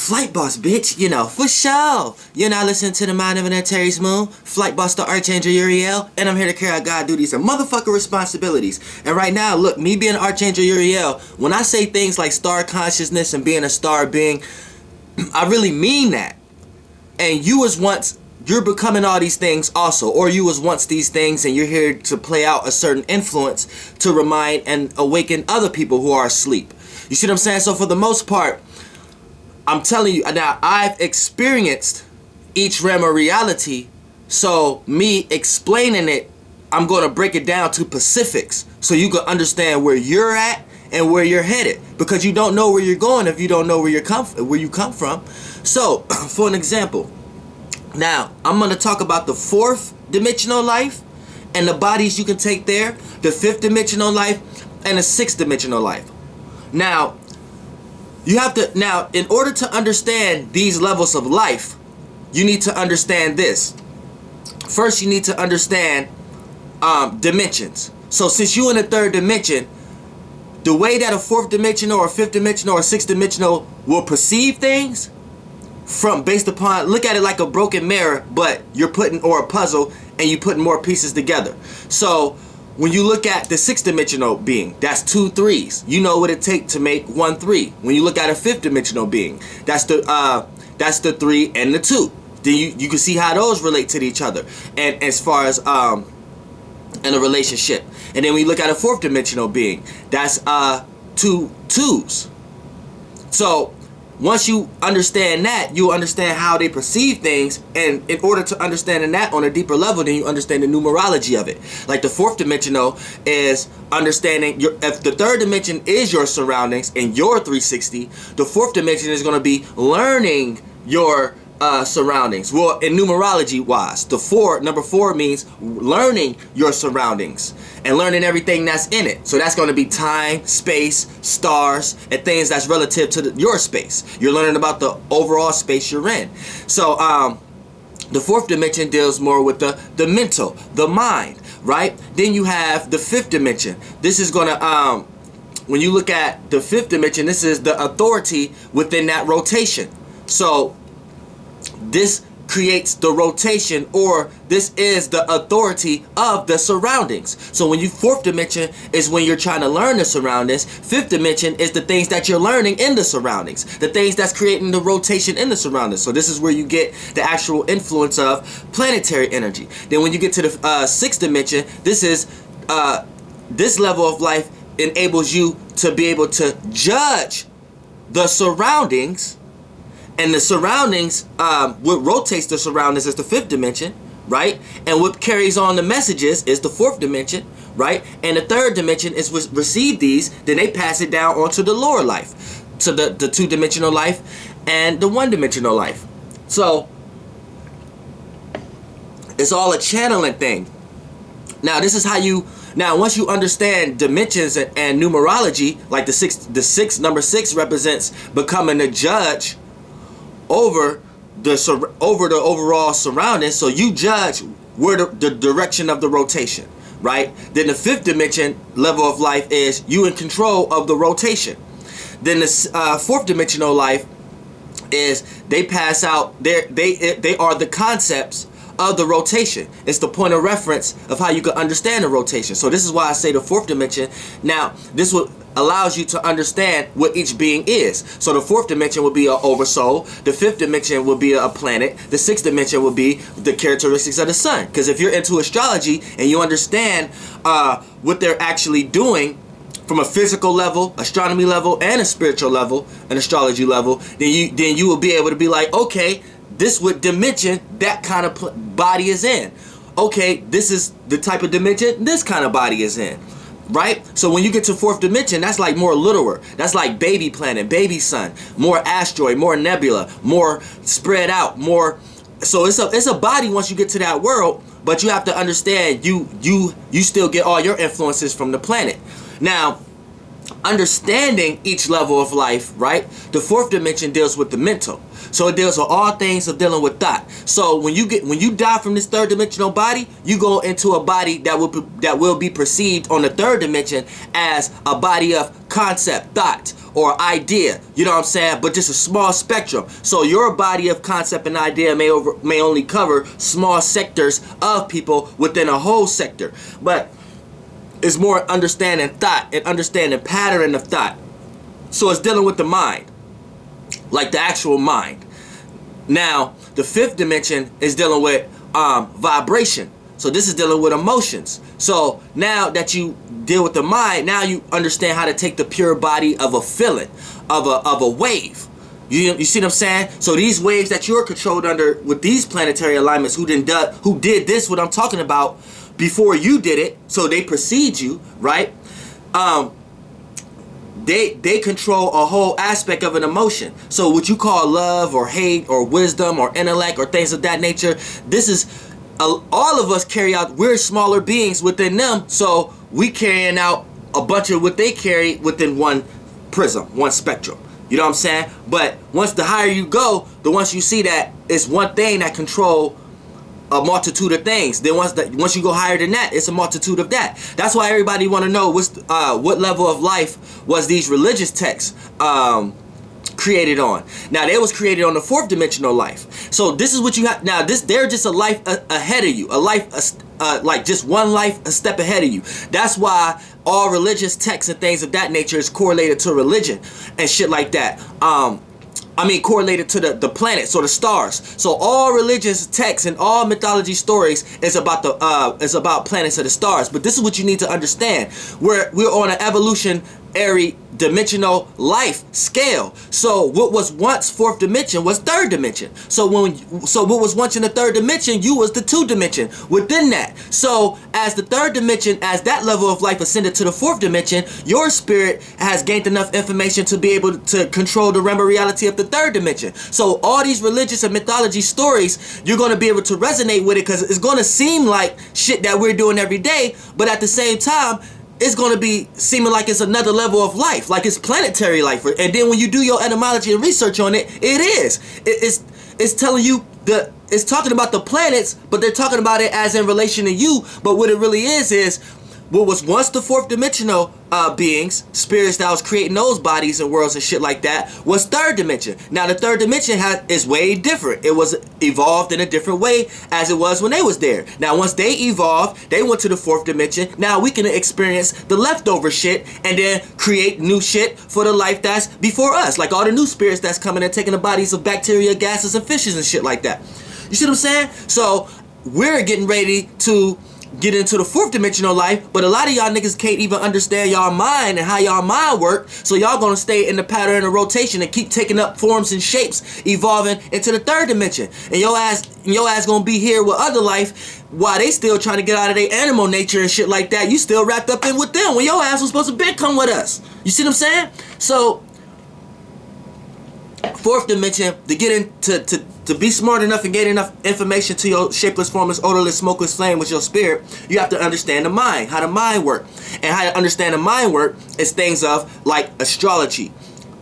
Flight Boss, bitch, you know, for sure. You're not listening to the Mind of an Terry's Moon, Flight Boss, the Archangel Uriel, and I'm here to carry out God duties and motherfucker responsibilities. And right now, look, me being Archangel Uriel, when I say things like star consciousness and being a star being, I really mean that. And you was once, you're becoming all these things also, or you was once these things and you're here to play out a certain influence to remind and awaken other people who are asleep. You see what I'm saying? So for the most part, I'm telling you, now I've experienced each realm of reality, so me explaining it, I'm going to break it down to specifics so you can understand where you're at and where you're headed, because you don't know where you're going if you don't know where you come from. So, for an example, now I'm going to talk about the fourth dimensional life and the bodies you can take there, the fifth dimensional life and the sixth dimensional life. Now, you have to, now, in order to understand these levels of life, you need to understand this. First, you need to understand dimensions. So since you're in the third dimension, the way that a fourth dimensional or fifth dimensional or sixth dimensional will perceive things based upon, look at it like a broken mirror, but you're putting, or a puzzle, and you putting more pieces together. So when you look at the sixth dimensional being, that's 2 3s. You know what it takes to make 1 3. When you look at a fifth dimensional being, that's the 3 and the 2. Then you can see how those relate to each other, and as far as in a relationship. And then we look at a fourth dimensional being, that's 2 2s. So once you understand that, you'll understand how they perceive things, and in order to understand that on a deeper level, then you understand the numerology of it. Like the fourth dimensional is understanding if the third dimension is your surroundings and your 360, the fourth dimension is going to be learning your surroundings. Well, in numerology wise, number 4 means learning your surroundings and learning everything that's in it. So that's going to be time, space, stars, and things that's relative to your space. You're learning about the overall space you're in. So the fourth dimension deals more with the mental, the mind, right? Then you have the fifth dimension. This is going to when you look at the fifth dimension, this is the authority within that rotation. So this creates the rotation, or this is the authority of the surroundings. So when you fourth dimension is when you're trying to learn the surroundings. Fifth dimension is the things that you're learning in the surroundings, the things that's creating the rotation in the surroundings. So this is where you get the actual influence of planetary energy. Then when you get to the sixth dimension, this is this level of life enables you to be able to judge the surroundings. And the surroundings, what rotates the surroundings is the fifth dimension, right? And what carries on the messages is the fourth dimension, right? And the third dimension is what receive these, then they pass it down onto the lower life, to the two-dimensional life and the one-dimensional life. So it's all a channeling thing. Now this is how you, now once you understand dimensions and numerology, like number 6 represents becoming a judge over the overall surroundings, so you judge where the direction of the rotation, right? Then the fifth dimension level of life is you in control of the rotation. Then the fourth dimensional life is they pass out, they are the concepts of the rotation. It's the point of reference of how you can understand the rotation. So this is why I say the fourth dimension. Now this will allows you to understand what each being is. So the fourth dimension will be an oversoul, the fifth dimension will be a planet, the sixth dimension will be the characteristics of the sun. Because if you're into astrology and you understand what they're actually doing from a physical level, astronomy level, and a spiritual level, an astrology level, then you will be able to be like, okay, this what dimension that kind of body is in. Okay, this is the type of dimension this kind of body is in. Right? So when you get to fourth dimension, that's like more littler. That's like baby planet, baby sun, more asteroid, more nebula, more spread out, more. So it's a body once you get to that world, but you have to understand you still get all your influences from the planet. Now, understanding each level of life, right? The fourth dimension deals with the mental. So it deals with all things of dealing with thought. So when you die from this third dimensional body, you go into a body that will be perceived on the third dimension as a body of concept, thought, or idea, you know what I'm saying, but just a small spectrum. So your body of concept and idea may only cover small sectors of people within a whole sector, but it's more understanding thought and understanding pattern of thought. So it's dealing with the mind, like the actual mind. Now the fifth dimension is dealing with vibration. So this is dealing with emotions. So now that you deal with the mind, now you understand how to take the pure body of a feeling, of a wave. You see what I'm saying? So these waves that you're controlled under with these planetary alignments, who did this, what I'm talking about, before you did it, so they precede you, right? They control a whole aspect of an emotion. So what you call love or hate or wisdom or intellect or things of that nature, this is all of us carry out. We're smaller beings within them, so we carrying out a bunch of what they carry within one prism, one spectrum. You know what I'm saying? But once the higher you go, the once you see that it's one thing that control a multitude of things. Then once you go higher than that, it's a multitude of that. That's why everybody want to know what level of life was these religious texts created on. Now they was created on the fourth dimensional life. So this is what you have now. They're just a life ahead of you, a life like just one life a step ahead of you. That's why all religious texts and things of that nature is correlated to religion and shit like that. Correlated to the planets or the stars. So all religious texts and all mythology stories is about planets or the stars. But this is what you need to understand. We're on an evolutionary dimensional life scale. So what was once fourth dimension was third dimension. So what was once in the third dimension, you was the two dimension within that. So as the third dimension, as that level of life ascended to the fourth dimension, your spirit has gained enough information to be able to control the realm of reality of the third dimension. So all these religious and mythology stories, you're going to be able to resonate with it, because it's going to seem like shit that we're doing every day, but at the same time it's going to be seeming like it's another level of life, like it's planetary life. And then when you do your etymology and research on it, it's telling you it's talking about the planets, but they're talking about it as in relation to you. But what it really is what was once the fourth dimensional beings, spirits that was creating those bodies and worlds and shit like that, was third dimension. Now the third dimension is way different. It was evolved in a different way as it was when they was there. Now once they evolved, they went to the fourth dimension. Now we can experience the leftover shit and then create new shit for the life that's before us, like all the new spirits that's coming and taking the bodies of bacteria, gases, and fishes and shit like that. You see what I'm saying? So we're getting ready to get into the fourth dimensional life, but a lot of y'all niggas can't even understand y'all mind and how y'all mind work, so y'all gonna stay in the pattern of rotation and keep taking up forms and shapes, evolving into the third dimension. And your ass gonna be here with other life while they still trying to get out of their animal nature and shit like that. You still wrapped up in with them when your ass was supposed to come with us. You see what I'm saying? So fourth dimension, to get into to be smart enough and gain enough information to your shapeless, formless, odorless, smokeless flame with your spirit, you have to understand the mind, how the mind work. And how to understand the mind work is things of like astrology,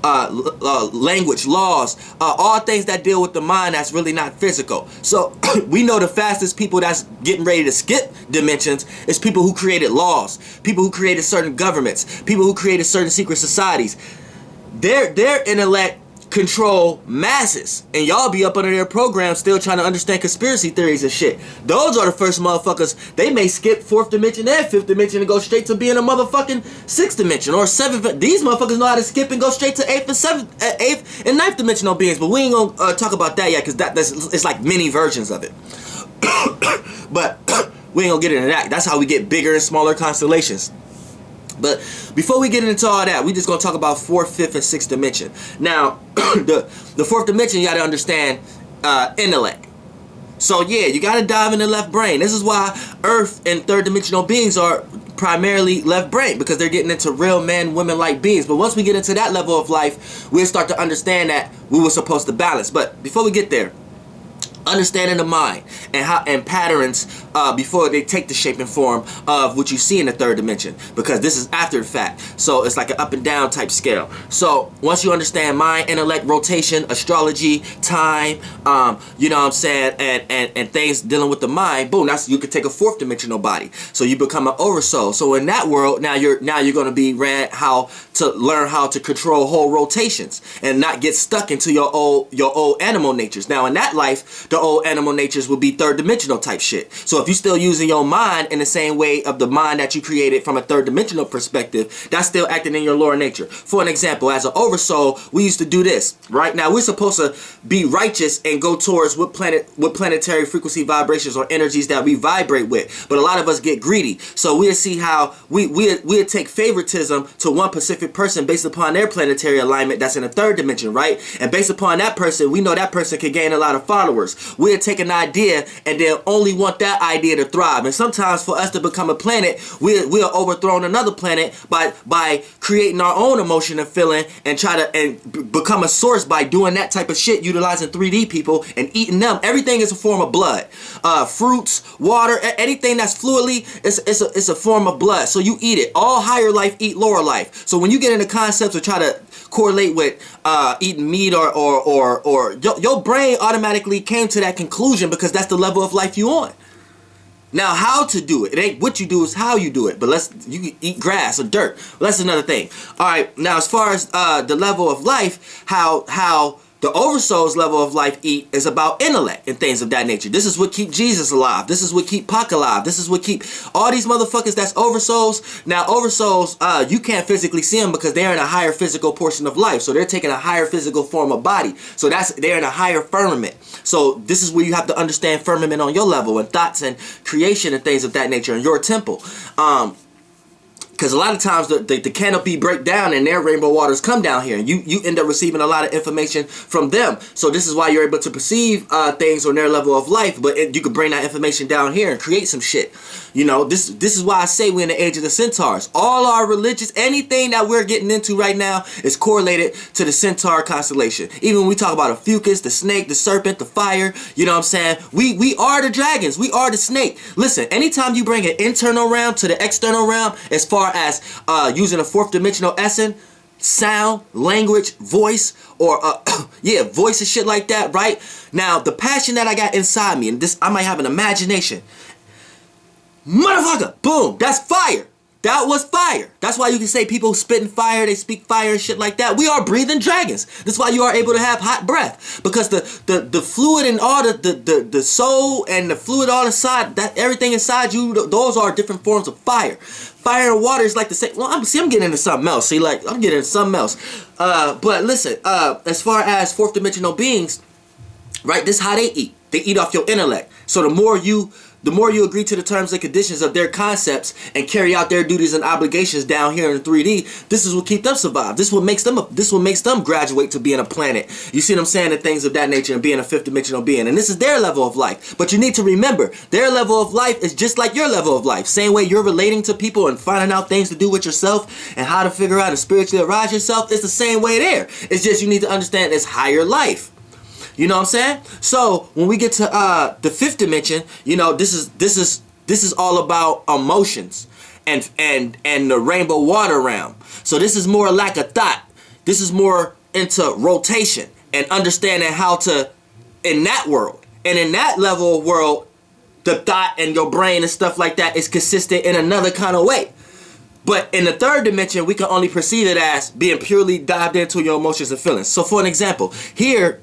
language, laws, all things that deal with the mind that's really not physical. So we know the fastest people that's getting ready to skip dimensions is people who created laws, people who created certain governments, people who created certain secret societies. Their intellect control masses, and y'all be up under their program still trying to understand conspiracy theories and shit. Those are the first motherfuckers. They may skip fourth dimension and fifth dimension and go straight to being a motherfucking sixth dimension or seventh. These motherfuckers know how to skip and go straight to eighth and ninth dimensional beings, but we ain't gonna talk about that yet, because it's like mini versions of it. But we ain't gonna get into that. That's how we get bigger and smaller constellations. But before we get into all that, we just gonna talk about fourth, fifth, and sixth dimension. Now, the fourth dimension, you gotta understand intellect. So yeah, you gotta dive in the left brain. This is why Earth and third dimensional beings are primarily left brain, because they're getting into real men, women like beings. But once we get into that level of life, we'll start to understand that we were supposed to balance. But before we get there, understanding the mind and patterns before they take the shape and form of what you see in the third dimension, because this is after the fact. So it's like an up and down type scale. So once you understand mind, intellect, rotation, astrology, time, you know what I'm saying, and things dealing with the mind, boom, that's, you could take a fourth dimensional body. So you become an oversoul. So in that world, now you're going to be how to learn how to control whole rotations and not get stuck into your old animal natures. Now in that life, the old animal natures will be third dimensional type shit. So if you're still using your mind in the same way of the mind that you created from a third dimensional perspective, that's still acting in your lower nature. For an example, as an oversoul, we used to do this. Right now, we're supposed to be righteous and go towards what planetary frequency vibrations or energies that we vibrate with. But a lot of us get greedy. So we'll see how we'll take favoritism to one specific person based upon their planetary alignment that's in a third dimension, right? And based upon that person, we know that person can gain a lot of followers. We'll take an idea and then only want that idea to thrive. And sometimes for us to become a planet, we'll overthrow another planet by creating our own emotion and feeling and try to become a source by doing that type of shit, utilizing 3D people and eating them. Everything is a form of blood. Fruits, water, anything that's fluidly, it's a form of blood. So you eat it. All higher life eat lower life. So when you get into concepts or try to correlate with eating meat or your brain automatically came to that conclusion because that's the level of life you on. Now, how to do it? It ain't what you do, it's how you do it. But you can eat grass or dirt. Well, that's another thing. All right. Now, as far as the level of life, how the oversoul's level of life eat is about intellect and things of that nature. This is what keep Jesus alive. This is what keep Pac alive. This is what keep all these motherfuckers that's oversouls. Now, oversouls, you can't physically see them because they're in a higher physical portion of life. So they're taking a higher physical form of body. So they're in a higher firmament. So this is where you have to understand firmament on your level and thoughts and creation and things of that nature in your temple. Because a lot of times the canopy break down and their rainbow waters come down here, and you end up receiving a lot of information from them. So this is why you're able to perceive things on their level of life, but you can bring that information down here and create some shit. You know, this is why I say we're in the age of the centaurs. All our religious, anything that we're getting into right now is correlated to the centaur constellation. Even when we talk about a fucus, the snake, the serpent, the fire, you know what I'm saying? We are the dragons. We are the snake. Listen, anytime you bring an internal realm to the external realm, as far as using a fourth dimensional essence, sound, language, voice, or yeah, voice and shit like that, right? Now, the passion that I got inside me, and this, I might have an imagination. Motherfucker, boom, that's fire. That was fire. That's why you can say people spitting fire, they speak fire and shit like that. We are breathing dragons. That's why you are able to have hot breath. Because the fluid and all the soul and the fluid all inside, that everything inside you, those are different forms of fire. Fire and water is like the same. Well, I'm getting into something else. See, like, I'm getting into something else. But listen, as far as fourth dimensional beings, right, this is how they eat. They eat off your intellect. So the more you agree to the terms and conditions of their concepts and carry out their duties and obligations down here in 3D, this is what keeps them survive. This is what makes them graduate to being a planet. You see what I'm saying? And things of that nature and being a fifth dimensional being. And this is their level of life. But you need to remember, their level of life is just like your level of life. Same way you're relating to people and finding out things to do with yourself and how to figure out and spiritually arise yourself, it's the same way there. It's just you need to understand it's higher life. You know what I'm saying? So when we get to the fifth dimension, you know, this is all about emotions and the rainbow water realm. So this is more like a thought. This is more into rotation and understanding how to in that world. And in that level of world, the thought and your brain and stuff like that is consistent in another kind of way. But in the third dimension, we can only perceive it as being purely dived into your emotions and feelings. So for an example, here,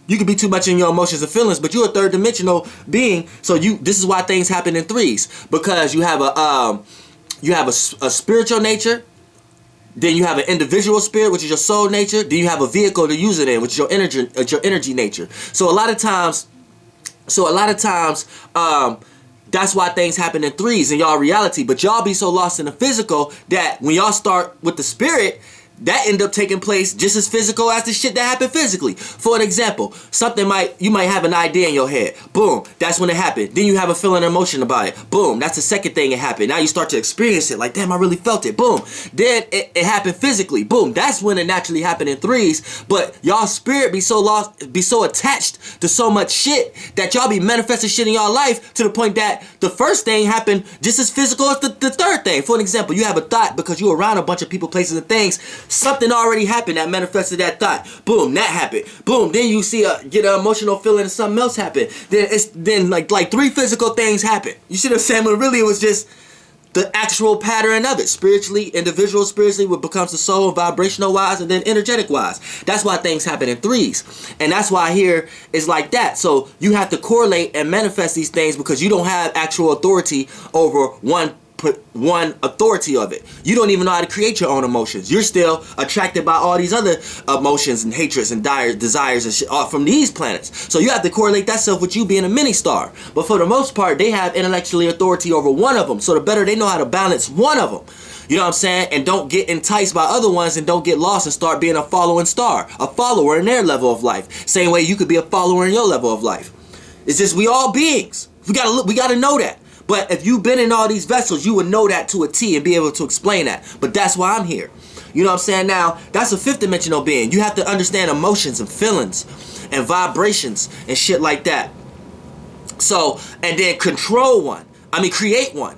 you could be too much in your emotions and feelings, but you're a third dimensional being. So this is why things happen in threes, because you have a spiritual nature, then you have an individual spirit, which is your soul nature, then you have a vehicle to use it in, which is your energy nature. So a lot of times, that's why things happen in threes in y'all reality. But y'all be so lost in the physical that when y'all start with the spirit, that end up taking place just as physical as the shit that happened physically. For an example, you might have an idea in your head. Boom, that's when it happened. Then you have a feeling and emotion about it. Boom, that's the second thing it happened. Now you start to experience it like, damn, I really felt it. Boom. Then it happened physically. Boom, that's when it naturally happened in threes. But y'all spirit be so lost, be so attached to so much shit that y'all be manifesting shit in y'all life to the point that the first thing happened just as physical as the third thing. For an example, you have a thought because you're around a bunch of people, places, and things. Something already happened that manifested that thought. Boom, that happened. Boom, then you get an emotional feeling and something else happened. Then like three physical things happen. You see what I'm saying? But really it was just the actual pattern of it. Spiritually, individual spiritually, what becomes the soul, vibrational wise, and then energetic wise. That's why things happen in threes. And that's why here it's like that. So you have to correlate and manifest these things because you don't have actual authority over one authority of it. You don't even know how to create your own emotions. You're still attracted by all these other emotions and hatreds and desires and shit from these planets. So you have to correlate that stuff with you being a mini star. But for the most part, they have intellectually authority over one of them. So the better they know how to balance one of them. You know what I'm saying? And don't get enticed by other ones and don't get lost and start being a following star. A follower in their level of life. Same way you could be a follower in your level of life. It's just we all beings. We gotta know that. But if you've been in all these vessels, you would know that to a T and be able to explain that. But that's why I'm here. You know what I'm saying? Now, that's a fifth dimensional being. You have to understand emotions and feelings and vibrations and shit like that. So, and then create one.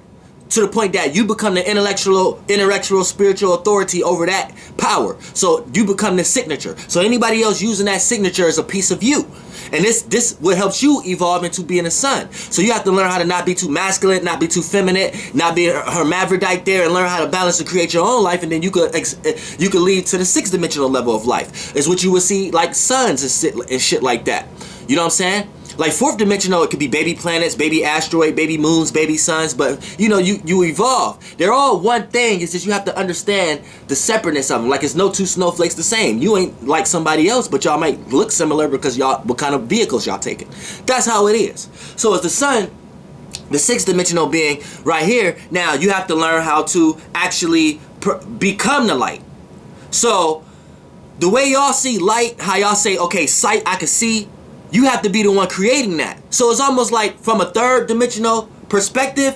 To the point that you become the intellectual, spiritual authority over that power. So you become the signature. So anybody else using that signature is a piece of you. And this what helps you evolve into being a son. So you have to learn how to not be too masculine, not be too feminine, not be a hermaphrodite there, and learn how to balance and create your own life. And then you could lead to the sixth dimensional level of life. It's what you would see like suns and shit like that. You know what I'm saying? Like fourth dimensional, it could be baby planets, baby asteroid, baby moons, baby suns, but you evolve. They're all one thing. It's just you have to understand the separateness of them. Like it's no two snowflakes the same. You ain't like somebody else, but y'all might look similar because what kind of vehicles y'all taking. That's how it is. So as the sun, the sixth dimensional being right here, now you have to learn how to actually become the light. So the way y'all see light, how y'all say, okay, sight, I can see. You have to be the one creating that. So it's almost like from a third dimensional perspective,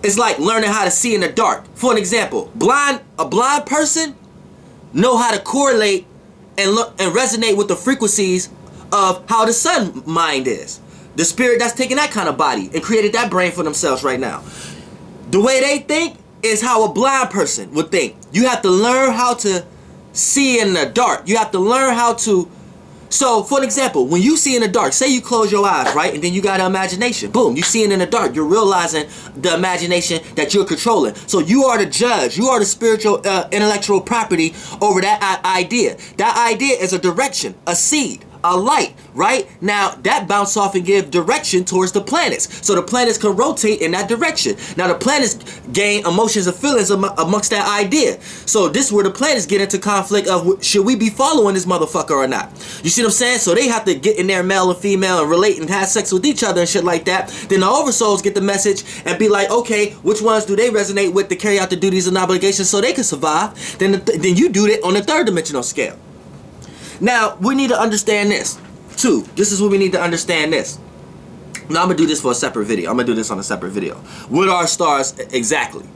it's like learning how to see in the dark. For an example, a blind person know how to correlate and resonate with the frequencies of how the sun mind is. The spirit that's taking that kind of body and created that brain for themselves right now. The way they think is how a blind person would think. You have to learn how to see in the dark. You have to learn how to. So, for an example, when you see in the dark, say you close your eyes, right? And then you got an imagination. Boom, you see it in the dark. You're realizing the imagination that you're controlling. So you are the judge. You are the spiritual, intellectual property over that idea. That idea is a direction, a seed, a light, right? Now, that bounce off and give direction towards the planets. So the planets can rotate in that direction. Now, the planets gain emotions and feelings amongst that idea. So this is where the planets get into conflict of should we be following this motherfucker or not? You see what I'm saying? So they have to get in there, male and female, and relate and have sex with each other and shit like that. Then the oversouls get the message and be like, okay, which ones do they resonate with to carry out the duties and obligations so they can survive? Then you do that on the third dimensional scale. Now, we need to understand this, too. This is what we need to understand this. Now, I'm going to do this for a separate video. I'm going to do this on a separate video. What are stars exactly?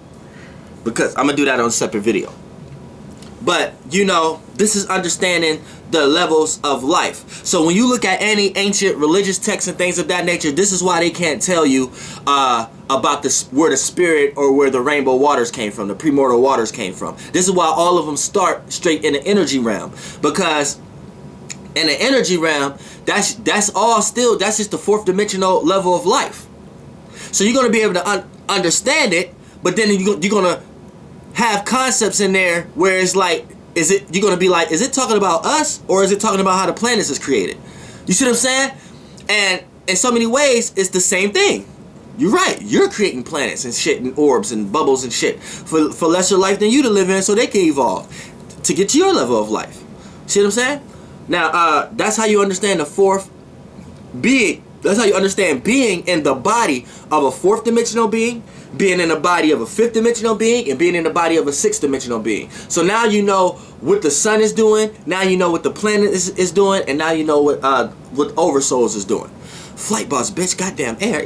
Because I'm going to do that on a separate video. But, this is understanding the levels of life. So when you look at any ancient religious texts and things of that nature, this is why they can't tell you about where the spirit or where the rainbow waters came from, the premortal waters came from. This is why all of them start straight in the energy realm. Because in the energy realm, that's just the fourth dimensional level of life. So you're going to be able to understand it, but then you're going to have concepts in there where it's like, you're going to be like, is it talking about us or is it talking about how the planets is created? You see what I'm saying? And in so many ways, it's the same thing. You're right. You're creating planets and shit and orbs and bubbles and shit for lesser life than you to live in so they can evolve to get to your level of life. See what I'm saying? Now, that's how you understand the fourth being That's how you understand being in the body of a fourth dimensional being, being in the body of a fifth dimensional being, and being in the body of a sixth dimensional being. So now you know what the sun is doing, now you know what the planet is doing, and now you know what Oversouls is doing. Flight boss, bitch, goddamn air.